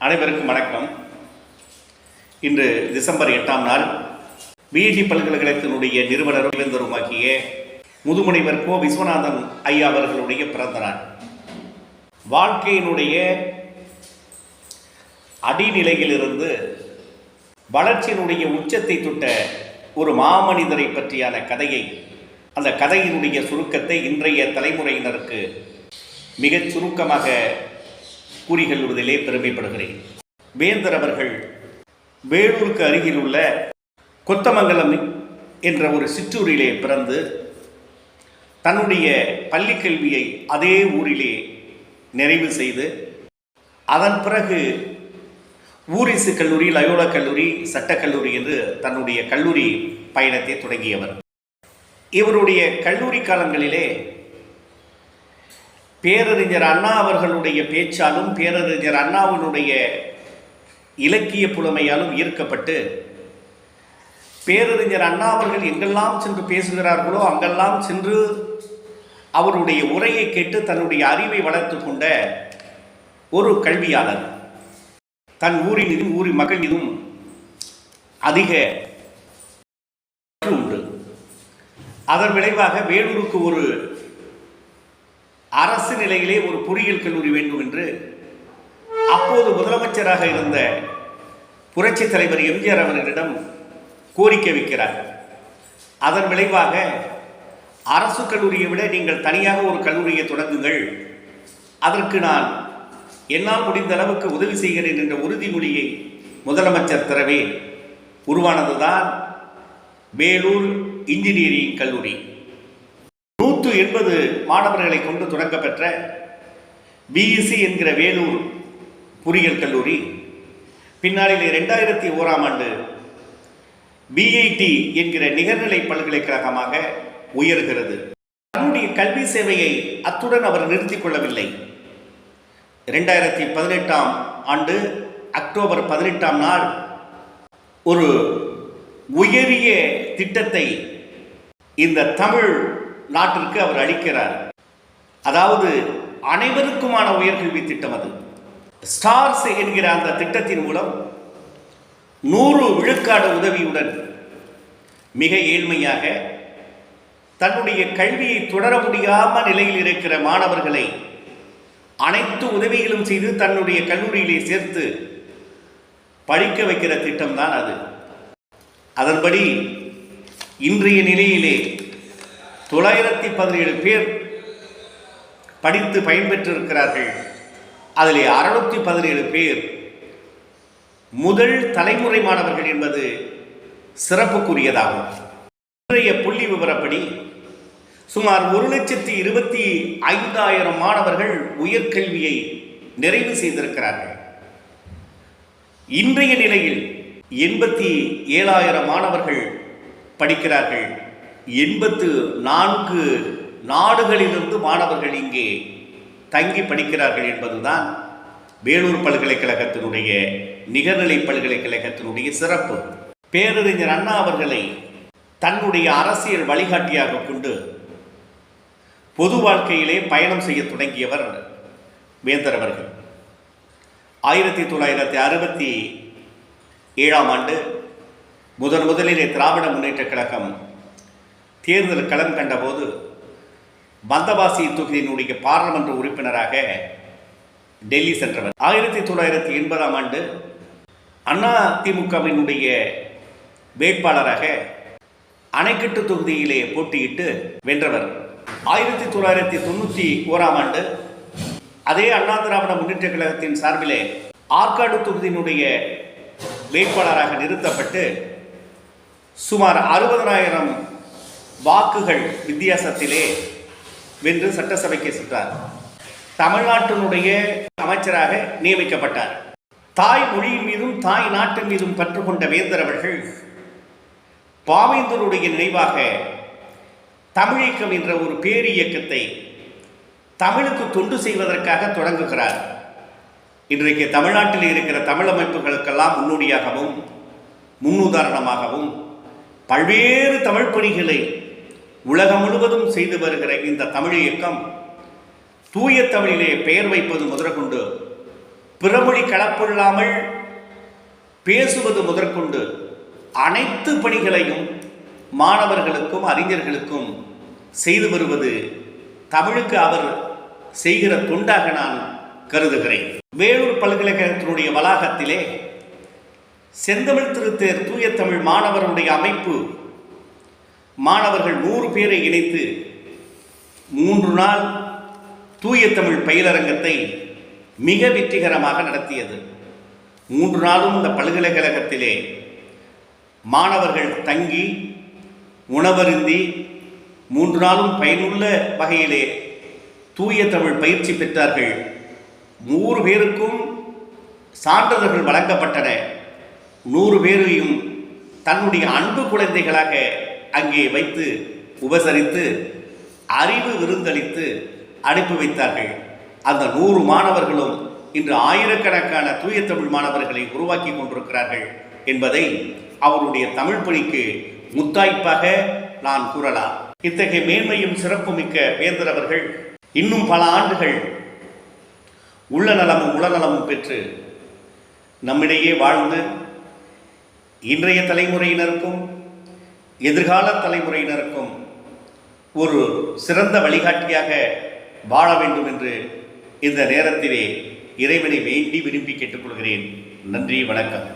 அனைவருக்கும் வணக்கம். இன்று டிசம்பர் 8ஆம் நாள் பிஇடி பல்கலைக்கழகத்தினுடைய நிறுவனரும் இளைஞருமாகிய முதுமுனைவர் கோ விஸ்வநாதன் ஐயா அவர்களுடைய பிறந்த நாள். வாழ்க்கையினுடைய அடிநிலையிலிருந்து வளர்ச்சியினுடைய உச்சத்தை தொட்ட ஒரு மாமனிதரை பற்றியான கதையை, அந்த கதையினுடைய சுருக்கத்தை இன்றைய தலைமுறையினருக்கு மிகச் சுருக்கமாக கூறிக்கொள்வதிலே பெருமைப்படுகிறேன். வேந்தர் அவர்கள் வேலூருக்கு அருகில் உள்ள கொத்தமங்கலம் என்ற ஒரு சிற்றூரிலே பிறந்து தன்னுடைய பள்ளி கல்வியை அதே ஊரிலே நிறைவு செய்து அதன் பிறகு ஊரிசு கல்லூரி, லயோலா கல்லூரி, சட்டக்கல்லூரி என்று தன்னுடைய கல்லூரி பயணத்தை தொடங்கியவர். இவருடைய கல்லூரி காலங்களிலே பேரறிஞர் அண்ணா அவர்களுடைய பேச்சாலும் பேரறிஞர் அண்ணாவினுடைய இலக்கிய புலமையாலும் ஈர்க்கப்பட்டு பேரறிஞர் அண்ணா அவர்கள் எங்கெல்லாம் சென்று பேசுகிறார்களோ அங்கெல்லாம் சென்று அவருடைய உரையை கேட்டு தன்னுடைய அறிவை வளர்த்து கொண்ட ஒரு கல்வியாளர். தன் ஊரின் மீதும் ஊரின் மக்கள் மீதும் அதிக உண்டு. அதன் விளைவாக வேலூருக்கு ஒரு அரசு நிலையிலே ஒரு பொறியியல் கல்லூரி வேண்டும் என்று அப்போது முதலமைச்சராக இருந்த புரட்சித் தலைவர் எம்ஜிஆர் அவர்களிடம் கோரிக்கை வைக்கிறார். அதன் விளைவாக அரசு கல்லூரியை விட நீங்கள் தனியாக ஒரு கல்லூரியை தொடங்குங்கள், அதற்கு நான் என்னால் முடிந்த அளவுக்கு உதவி செய்கிறேன் என்ற உறுதிமொழியை முதலமைச்சர் தரவே உருவானதுதான் வேலூர் இன்ஜினியரிங் கல்லூரி. 180 மாணவர்களை கொண்டு தொடங்கப்பெற்ற பிஇசி என்கிற வேலூர் பொறியியல் கல்லூரி பின்னாளிலே 2001ஆம் ஆண்டு பிஐடி என்கிற நிகர்நிலை பல்கலைக்கழகமாக உயர்கிறது. தன்னுடைய கல்வி சேவையை அத்துடன் அவர் நிறுத்திக் கொள்ளவில்லை. 2018ஆம் ஆண்டு அக்டோபர் 18ஆம் நாள் ஒரு உயரிய திட்டத்தை இந்த தமிழ் நாட்டிற்கு அவர் அளிக்கிறார். அதாவது அனைவருக்குமான உயர்கல்வி திட்டம். அது ஸ்டார்ஸ் என்கிற அந்த திட்டத்தின் மூலம் 100 விழுக்காடு உதவியுடன் மிக ஏழ்மையாக தன்னுடைய கல்வியை தொடர முடியாமல் நிலையில் இருக்கிற மாணவர்களை அனைத்து உதவிகளும் செய்து தன்னுடைய கல்லூரியிலே சேர்த்து படிக்க வைக்கிற திட்டம்தான் அது. அதன்படி இன்றைய நிலையிலே 917 பேர் படித்து பயன்பெற்றிருக்கிறார்கள். அதிலே 617 பேர் முதல் தலைமுறை மாணவர்கள் என்பது சிறப்புக்குரியதாகும். இன்றைய புள்ளி விவரப்படி சுமார் 1,25,000 மாணவர்கள் உயர்கல்வியை நிறைவு செய்திருக்கிறார்கள். இன்றைய நிலையில் 87,000 மாணவர்கள் படிக்கிறார்கள். 84 நாடுகளிலிருந்து மாணவர்கள் இங்கே தங்கி படிக்கிறார்கள் என்பதுதான் வேலூர் பல்கலைக்கழகத்தினுடைய நிகர்நிலை பல்கலைக்கழகத்தினுடைய சிறப்பு. பேரறிஞர் அண்ணா அவர்களை தன்னுடைய அரசியல் வழிகாட்டியாக கொண்டு பொது வாழ்க்கையிலே பயணம் செய்ய தொடங்கியவர் வேந்தர் அவர்கள். 1967ஆம் ஆண்டு முதலிலே திராவிட முன்னேற்றக் கழகம் தேர்தல் களம் கண்டபோது பந்தவாசி தொகுதியினுடைய பாராளுமன்ற உறுப்பினராக டெல்லி சென்றவர். 1980ஆம் ஆண்டு அண்ணா திமுகவினுடைய வேட்பாளராக அணைக்கட்டு தொகுதியிலே போட்டியிட்டு வென்றவர். 1991ஆம் ஆண்டு அதே அண்ணா திராவிட முன்னேற்ற கழகத்தின் சார்பிலே ஆற்காடு தொகுதியினுடைய வேட்பாளராக நிறுத்தப்பட்டு சுமார் 60,000 வாக்குகள் வித்தியாசத்திலே வென்று சட்டசபைக்கு சென்றார். தமிழ்நாட்டினுடைய அமைச்சராக நியமிக்கப்பட்டார். தாய் மொழியின் மீதும் தாய் நாட்டின் மீதும் பற்று கொண்ட வேந்தர் அவர்கள் பாவேந்தருடைய நினைவாக தமிழியக்கம் என்ற ஒரு பேர் இயக்கத்தை தமிழுக்கு தொண்டு செய்வதற்காக தொடங்குகிறார். இன்றைக்கு தமிழ்நாட்டில் இருக்கிற தமிழ் அமைப்புகளுக்கெல்லாம் முன்னோடியாகவும் முன்னுதாரணமாகவும் பல்வேறு தமிழ் பணிகளை உலகம் முழுவதும் செய்து வருகிற இந்த தமிழ் இயக்கம் தூய தமிழிலே பெயர் வைப்பது முதற்கொண்டு பிறமொழி கலப்பில்லாமல் பேசுவது முதற்கொண்டு அனைத்து பணிகளையும் மாணவர்களுக்கும் அறிஞர்களுக்கும் செய்து வருவது தமிழுக்கு அவர் செய்கிற தொண்டாக நான் கருதுகிறேன். வேலூர் பல்கலைக்கழகத்தினுடைய வளாகத்திலே செந்தமிழ் திருத்தேர் தூய தமிழ் மாணவருடைய அமைப்பு மாணவர்கள் 100 பேரை இணைத்து 3 நாள் தூய தமிழ் பயிலரங்கத்தை மிக வெற்றிகரமாக நடத்தியது. 3 நாளும் இந்த பல்கலைக்கழகத்திலே மாணவர்கள் தங்கி உணவருந்தி 3 நாளும் பயனுள்ள வகையிலே தூய தமிழ் பயிற்சி பெற்றார்கள். 100 பேருக்கும் சான்றிதழ்கள் வழங்கப்பட்டன. 100 பேரையும் தன்னுடைய அன்பு குழந்தைகளாக அங்கே வைத்து உபசரித்து அறிவு விருந்தளித்து அனுப்பி வைத்தார்கள். அந்த 100 மாணவர்களும் இன்று ஆயிரக்கணக்கான தூய தமிழ் மாணவர்களை உருவாக்கி கொண்டிருக்கிறார்கள் என்பதை அவருடைய தமிழ் பணிக்கு முத்தாய்ப்பாக நான் கூறலாம். இத்தகைய மேன்மையும் சிறப்புமிக்க வேந்தர் அவர்கள் இன்னும் பல ஆண்டுகள் உள்ள நலமும் உளநலமும் பெற்று நம்மிடையே வாழ்ந்து இன்றைய தலைமுறையினருக்கும் எதிர்கால தலைமுறையினருக்கும் ஒரு சிறந்த வழிகாட்டியாக வாழ வேண்டும் என்று இந்த நேரத்திலே இறைவனை வேண்டி விரும்பி கேட்டுக்கொள்கிறேன். நன்றி, வணக்கம்.